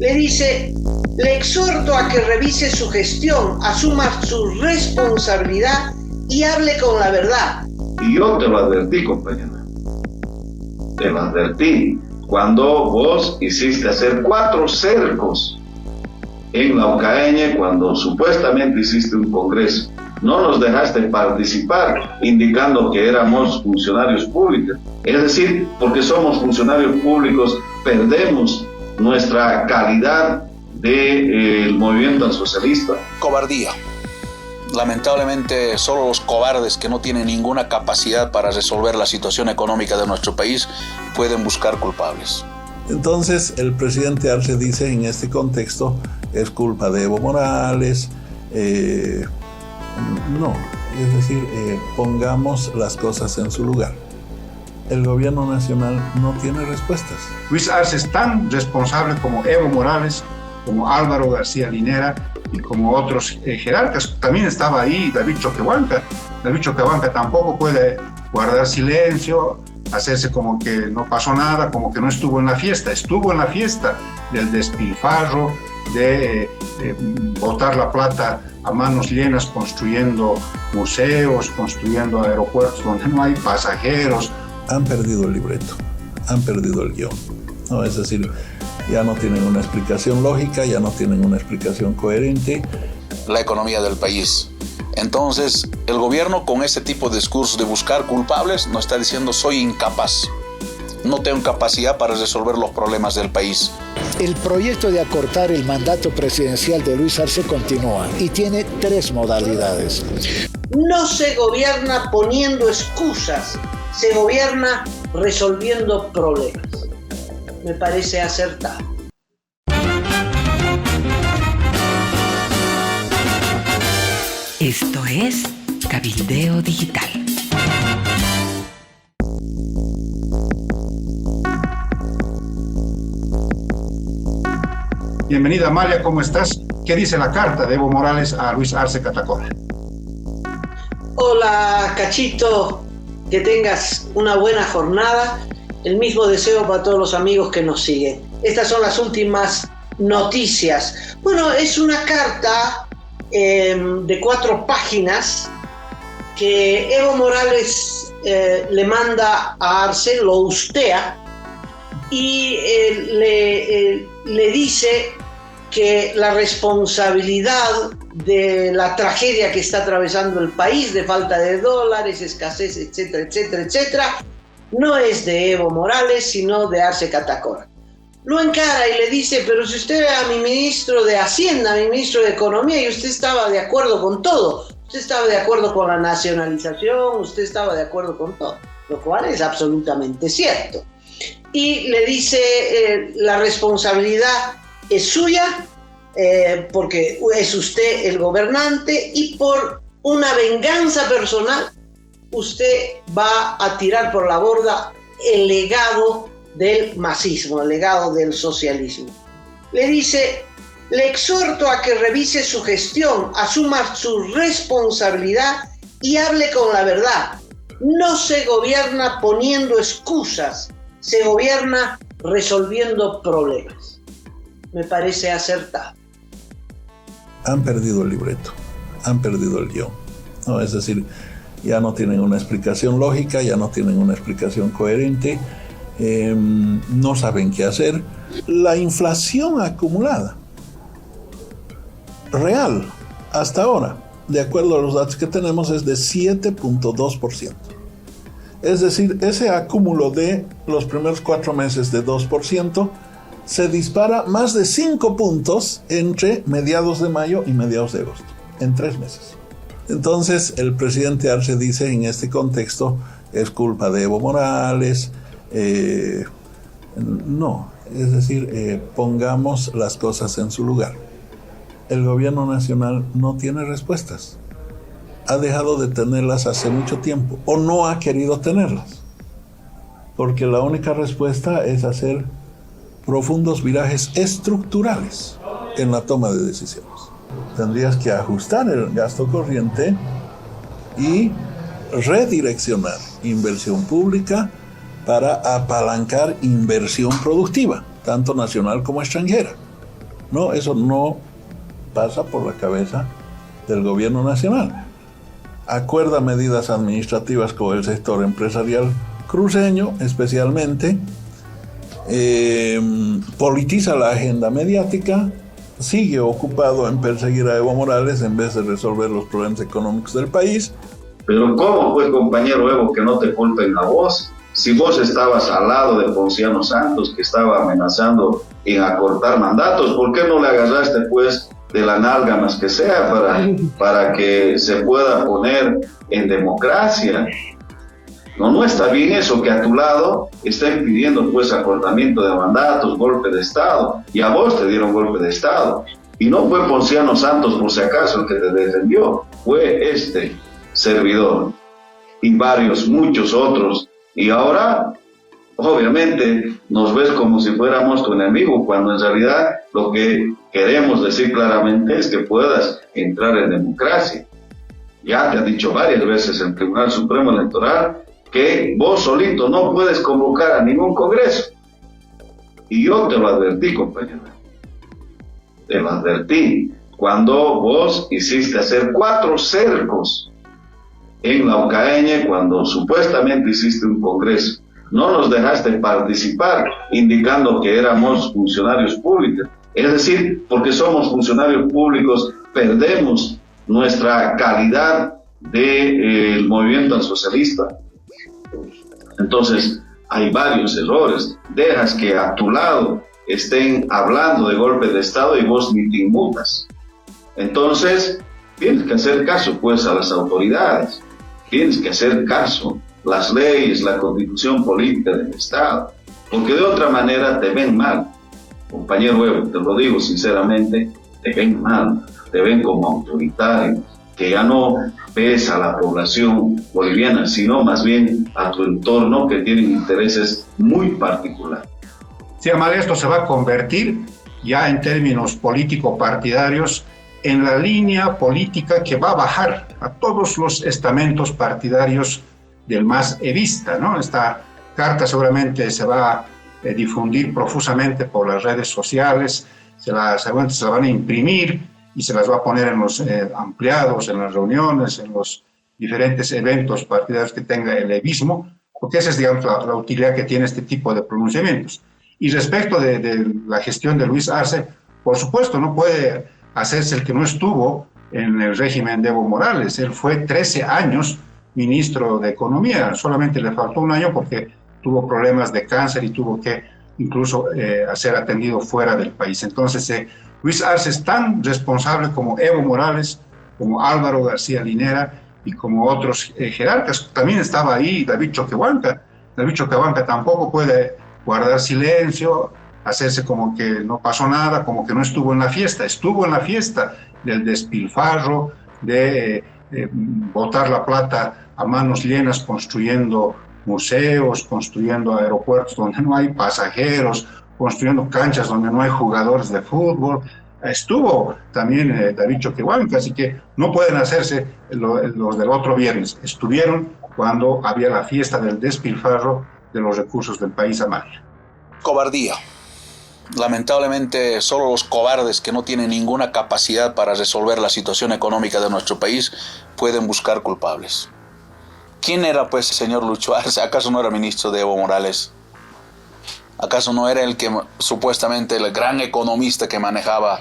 Le dice, le exhorto a que revise su gestión, asuma su responsabilidad y hable con la verdad. Y yo te lo advertí, compañera. Te lo advertí cuando vos hiciste hacer 4 cercos en la Ocaña, cuando supuestamente hiciste un congreso. No nos dejaste participar, indicando que éramos funcionarios públicos. Es decir, porque somos funcionarios públicos, perdemos nuestra calidad del movimiento al socialista. Cobardía. Lamentablemente, solo los cobardes que no tienen ninguna capacidad para resolver la situación económica de nuestro país pueden buscar culpables. Entonces, el presidente Arce dice en este contexto, es culpa de Evo Morales. No, es decir, pongamos las cosas en su lugar. El gobierno nacional no tiene respuestas. Luis Arce es tan responsable como Evo Morales, como Álvaro García Linera y como otros jerarcas. También estaba ahí David Choquehuanca. David Choquehuanca tampoco puede guardar silencio, hacerse como que no pasó nada, como que no estuvo en la fiesta. Estuvo en la fiesta del despilfarro, de botar la plata a manos llenas construyendo museos, construyendo aeropuertos donde no hay pasajeros. Han perdido el libreto, han perdido el guión. No, es decir, ya no tienen una explicación lógica, ya no tienen una explicación coherente. La economía del país. Entonces, el gobierno con ese tipo de discurso de buscar culpables nos está diciendo soy incapaz. No tengo capacidad para resolver los problemas del país. El proyecto de acortar el mandato presidencial de Luis Arce continúa y tiene 3 modalidades. No se gobierna poniendo excusas, se gobierna resolviendo problemas. Me parece acertado. Esto es Cabildeo Digital. Bienvenida, Amalia, ¿cómo estás? ¿Qué dice la carta de Evo Morales a Luis Arce Catacora? Hola, Cachito, que tengas una buena jornada. El mismo deseo para todos los amigos que nos siguen. Estas son las últimas noticias. Bueno, es una carta de 4 páginas que Evo Morales le manda a Arce, lo hustea y le dice que la responsabilidad de la tragedia que está atravesando el país, de falta de dólares, escasez, etcétera, etcétera, etcétera, no es de Evo Morales, sino de Arce Catacora. Lo encara y le dice, pero si usted era mi ministro de Hacienda, mi ministro de Economía, y usted estaba de acuerdo con todo, usted estaba de acuerdo con la nacionalización, usted estaba de acuerdo con todo, lo cual es absolutamente cierto. Y le dice, la responsabilidad es suya, porque es usted el gobernante, y por una venganza personal, usted va a tirar por la borda el legado del masismo, el legado del socialismo. Le dice, le exhorto a que revise su gestión, asuma su responsabilidad y hable con la verdad. No se gobierna poniendo excusas, se gobierna resolviendo problemas. Me parece acertado. Han perdido el libreto, han perdido el guión. No, es decir, ya no tienen una explicación lógica, ya no tienen una explicación coherente, no saben qué hacer. La inflación acumulada, real, hasta ahora, de acuerdo a los datos que tenemos, es de 7.2%. Es decir, ese acúmulo de los primeros 4 meses de 2% se dispara más de 5 puntos entre mediados de mayo y mediados de agosto, en 3 meses. Entonces, el presidente Arce dice en este contexto, es culpa de Evo Morales. No, es decir, pongamos las cosas en su lugar. El gobierno nacional no tiene respuestas. Ha dejado de tenerlas hace mucho tiempo, o no ha querido tenerlas, porque la única respuesta es hacer profundos virajes estructurales en la toma de decisiones. Tendrías que ajustar el gasto corriente y redireccionar inversión pública para apalancar inversión productiva, tanto nacional como extranjera. No, eso no pasa por la cabeza del gobierno nacional. Acuerda medidas administrativas con el sector empresarial cruceño, especialmente, politiza la agenda mediática, sigue ocupado en perseguir a Evo Morales en vez de resolver los problemas económicos del país. Pero ¿cómo pues, compañero Evo, que no te culpen a vos? Si vos estabas al lado de Ponciano Santos, que estaba amenazando en acortar mandatos, ¿por qué no le agarraste pues de la nalga más que sea para que se pueda poner en democracia? No está bien eso, que a tu lado estén pidiendo pues acortamiento de mandatos, golpe de Estado, y a vos te dieron golpe de Estado. Y no fue Ponciano Santos, por si acaso, el que te defendió, fue este servidor y muchos otros. Y ahora, obviamente, nos ves como si fuéramos tu enemigo, cuando en realidad lo que queremos decir claramente es que puedas entrar en democracia. Ya te ha dicho varias veces el Tribunal Supremo Electoral que vos solito no puedes convocar a ningún congreso. Y yo te lo advertí, compañero. Te lo advertí cuando vos hiciste hacer 4 cercos en la Ocaña, cuando supuestamente hiciste un congreso. No nos dejaste participar, indicando que éramos funcionarios públicos. Es decir, porque somos funcionarios públicos, perdemos nuestra calidad del movimiento al socialista. Entonces, hay varios errores. Dejas que a tu lado estén hablando de golpe de Estado y vos ni te inmutas. Entonces, tienes que hacer caso pues a las autoridades. Tienes que hacer caso las leyes, la constitución política del Estado, porque de otra manera te ven mal. Compañero Evo, te lo digo sinceramente, te ven mal, te ven como autoritario, que ya no ves a la población boliviana, sino más bien a tu entorno, que tienen intereses muy particulares. Sí, además esto se va a convertir ya en términos político-partidarios en la línea política que va a bajar a todos los estamentos partidarios del más evista, ¿no? Esta carta seguramente se va a difundir profusamente por las redes sociales, seguramente se la van a imprimir y se las va a poner en los ampliados, en las reuniones, en los diferentes eventos partidarios que tenga el evismo, porque esa es, digamos, la utilidad que tiene este tipo de pronunciamientos. Y respecto de la gestión de Luis Arce, por supuesto, no puede hacerse el que no estuvo en el régimen de Evo Morales. Él fue 13 años ministro de Economía, solamente le faltó un año porque tuvo problemas de cáncer y tuvo que incluso ser atendido fuera del país. Entonces, Luis Arce es tan responsable como Evo Morales, como Álvaro García Linera y como otros jerarcas. También estaba ahí David Choquehuanca. David Choquehuanca tampoco puede guardar silencio, hacerse como que no pasó nada, como que no estuvo en la fiesta. Estuvo en la fiesta del despilfarro, de botar la plata a manos llenas construyendo museos, construyendo aeropuertos donde no hay pasajeros, construyendo canchas donde no hay jugadores de fútbol. Estuvo también David Choquehuanca, así que no pueden hacerse los del otro viernes. Estuvieron cuando había la fiesta del despilfarro de los recursos del país a Maya. Cobardía. Lamentablemente, solo los cobardes que no tienen ninguna capacidad para resolver la situación económica de nuestro país pueden buscar culpables. ¿Quién era pues el señor Lucho Arce? ¿Acaso no era ministro de Evo Morales? ¿Acaso no era el que supuestamente el gran economista que manejaba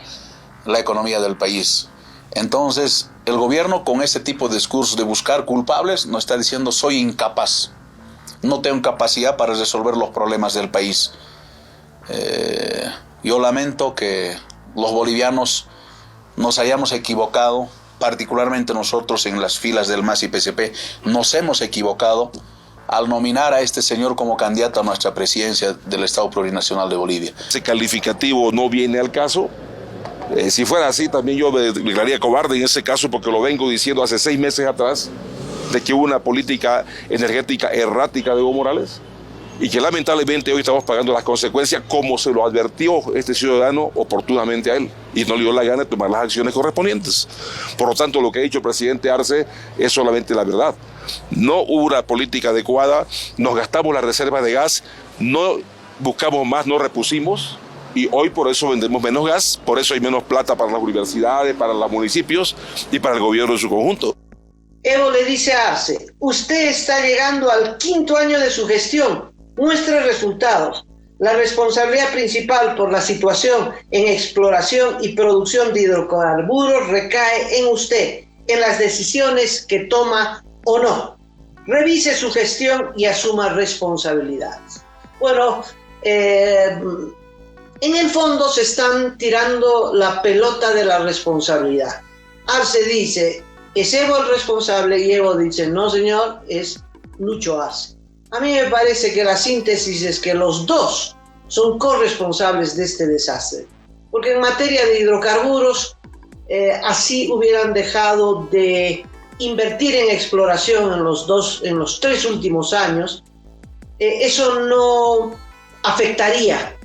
la economía del país? Entonces, el gobierno con ese tipo de discurso de buscar culpables nos está diciendo: soy incapaz, no tengo capacidad para resolver los problemas del país. Yo lamento que los bolivianos nos hayamos equivocado, particularmente nosotros en las filas del MAS y PCP, nos hemos equivocado al nominar a este señor como candidato a nuestra presidencia del Estado Plurinacional de Bolivia. Ese calificativo no viene al caso. Si fuera así, también yo me declararía cobarde en ese caso, porque lo vengo diciendo hace 6 meses atrás, de que hubo una política energética errática de Evo Morales y que lamentablemente hoy estamos pagando las consecuencias, como se lo advirtió este ciudadano oportunamente a él, y no le dio la gana de tomar las acciones correspondientes. Por lo tanto, lo que ha dicho el presidente Arce es solamente la verdad. No hubo una política adecuada, nos gastamos las reservas de gas, no buscamos más, no repusimos, Y hoy por eso vendemos menos gas, por eso hay menos plata para las universidades, para los municipios y para el gobierno en su conjunto. Evo le dice a Arce, usted está llegando al 5º año de su gestión, muestre resultados. La responsabilidad principal por la situación en exploración y producción de hidrocarburos recae en usted, en las decisiones que toma o no. Revise su gestión y asuma responsabilidades. Bueno, en el fondo se están tirando la pelota de la responsabilidad. Arce dice, ¿es Evo el responsable? Y Evo dice, no señor, es Lucho Arce. A mí me parece que la síntesis es que los dos son corresponsables de este desastre. Porque en materia de hidrocarburos, así hubieran dejado de invertir en exploración en los 3 últimos años, eso no afectaría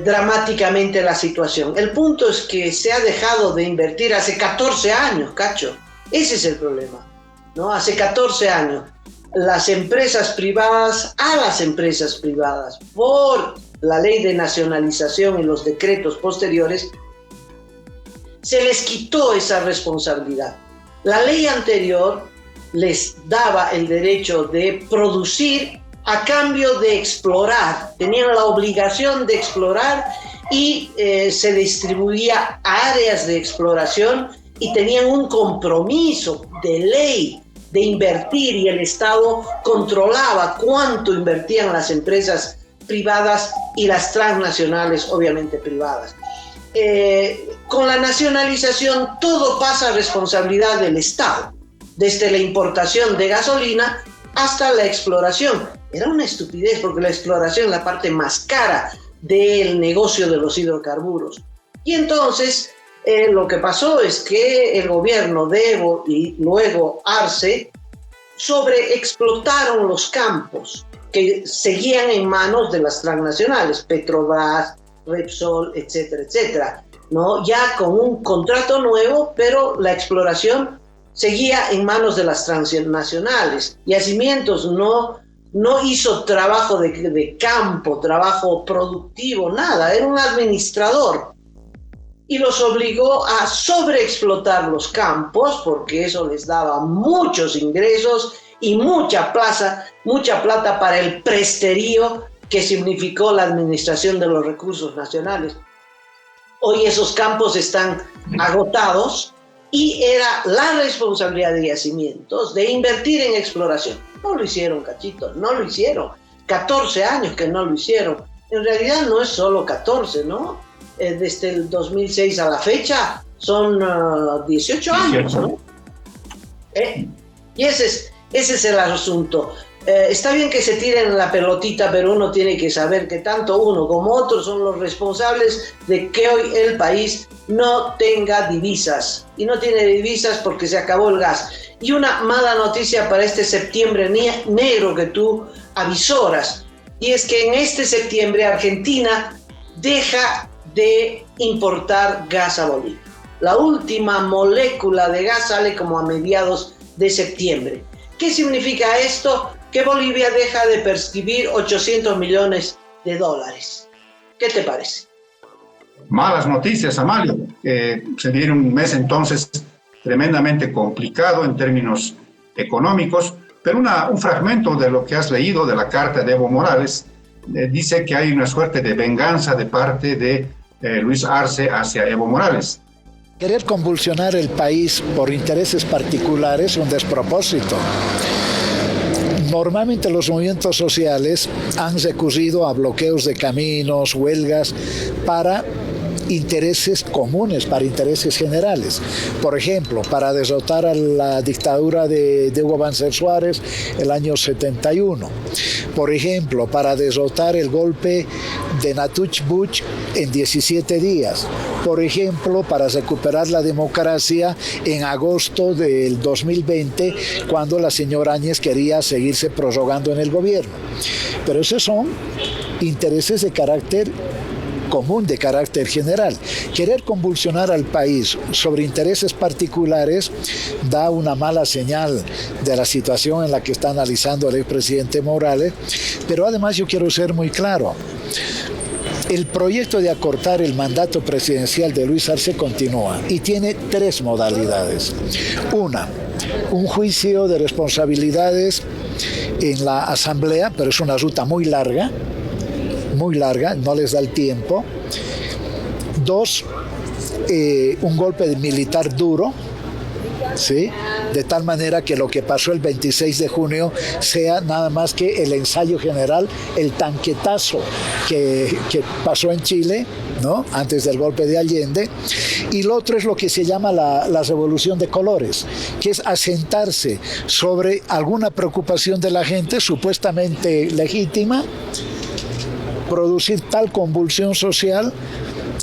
dramáticamente la situación. El punto es que se ha dejado de invertir hace 14 años, Cacho. Ese es el problema, ¿no? Hace 14 años, las empresas privadas, por la ley de nacionalización y los decretos posteriores, se les quitó esa responsabilidad. La ley anterior les daba el derecho de producir a cambio de explorar, tenían la obligación de explorar y se distribuía a áreas de exploración y tenían un compromiso de ley de invertir y el Estado controlaba cuánto invertían las empresas privadas y las transnacionales, obviamente privadas. Con la nacionalización todo pasa a responsabilidad del Estado, desde la importación de gasolina hasta la exploración. Era una estupidez porque la exploración es la parte más cara del negocio de los hidrocarburos. Y entonces lo que pasó es que el gobierno de Evo y luego Arce sobreexplotaron los campos que seguían en manos de las transnacionales, Petrobras, Repsol, etcétera, etcétera, ¿no? Ya con un contrato nuevo, pero la exploración seguía en manos de las transnacionales. Yacimientos no hizo trabajo de campo, trabajo productivo, nada, era un administrador. Y los obligó a sobreexplotar los campos, porque eso les daba muchos ingresos y mucha plata para el presterío que significó la administración de los recursos nacionales. Hoy esos campos están agotados y era la responsabilidad de Yacimientos de invertir en exploración. No lo hicieron, Cachito, no lo hicieron. 14 años que no lo hicieron. En realidad no es solo 14, ¿no? Desde el 2006 a la fecha son 18 años, ¿no? Y ese es el asunto. Está bien que se tiren la pelotita, pero uno tiene que saber que tanto uno como otros son los responsables de que hoy el país no tenga divisas. Y no tiene divisas porque se acabó el gas. Y una mala noticia para este septiembre negro que tú avisoras, y es que en este septiembre Argentina deja de importar gas a Bolivia. La última molécula de gas sale como a mediados de septiembre. ¿Qué significa esto? Que Bolivia deja de percibir $800 millones. ¿Qué te parece? Malas noticias, Amalio. Se viene un mes entonces tremendamente complicado en términos económicos, pero un fragmento de lo que has leído de la carta de Evo Morales dice que hay una suerte de venganza de parte de Luis Arce hacia Evo Morales. Querer convulsionar el país por intereses particulares es un despropósito. Normalmente los movimientos sociales han recurrido a bloqueos de caminos, huelgas, para intereses comunes, para intereses generales. Por ejemplo, para derrotar a la dictadura de Hugo Banzer Suárez el año 71. Por ejemplo, para derrotar el golpe de Natuch Buch en 17 días. Por ejemplo, para recuperar la democracia en agosto del 2020, cuando la señora Áñez quería seguirse prorrogando en el gobierno. Pero esos son intereses de carácter común, de carácter general. Querer convulsionar al país sobre intereses particulares da una mala señal de la situación en la que está analizando el expresidente Morales, pero además yo quiero ser muy claro. El proyecto de acortar el mandato presidencial de Luis Arce continúa y tiene 3 modalidades. Una, un juicio de responsabilidades en la asamblea, pero es una ruta muy larga, no les da el tiempo. 2, un golpe militar duro, ¿sí? De tal manera que lo que pasó el 26 de junio sea nada más que el ensayo general, el tanquetazo que pasó en Chile, ¿no? Antes del golpe de Allende. Y lo otro es lo que se llama la revolución de colores, que es asentarse sobre alguna preocupación de la gente supuestamente legítima, producir tal convulsión social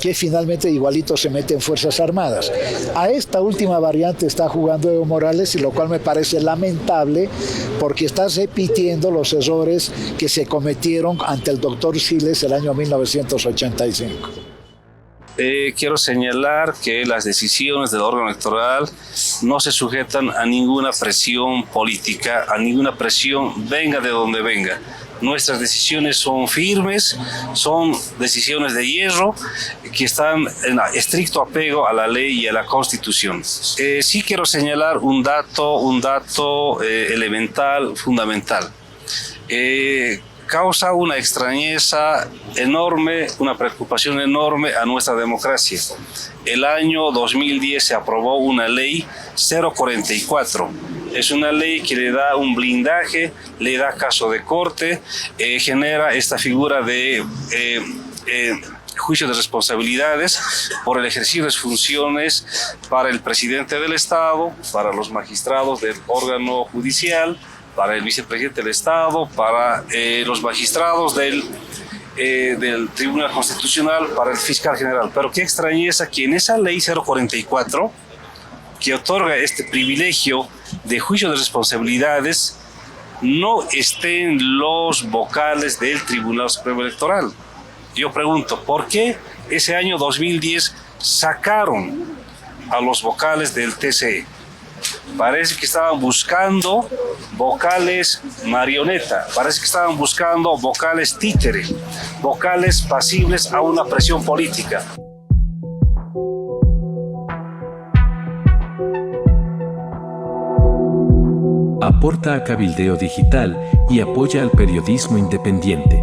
que finalmente igualito se mete en Fuerzas Armadas. A esta última variante está jugando Evo Morales, y lo cual me parece lamentable porque está repitiendo los errores que se cometieron ante el doctor Siles el año 1985. Quiero señalar que las decisiones del órgano electoral no se sujetan a ninguna presión política, a ninguna presión, venga de donde venga. Nuestras decisiones son firmes, son decisiones de hierro que están en estricto apego a la ley y a la Constitución. Sí quiero señalar un dato elemental, fundamental. Causa una extrañeza enorme, una preocupación enorme a nuestra democracia. El año 2010 se aprobó una ley 044. Es una ley que le da un blindaje, le da caso de corte, genera esta figura de juicio de responsabilidades por el ejercicio de funciones para el presidente del Estado, para los magistrados del órgano judicial, para el vicepresidente del Estado, para los magistrados del Tribunal Constitucional, para el fiscal general. Pero qué extrañeza que en esa ley 044, que otorga este privilegio de juicio de responsabilidades, no estén los vocales del Tribunal Supremo Electoral. Yo pregunto, ¿por qué ese año 2010 sacaron a los vocales del TCE? Parece que estaban buscando vocales marioneta, parece que estaban buscando vocales títere, vocales pasibles a una presión política. Aporta a Cabildeo Digital y apoya al periodismo independiente.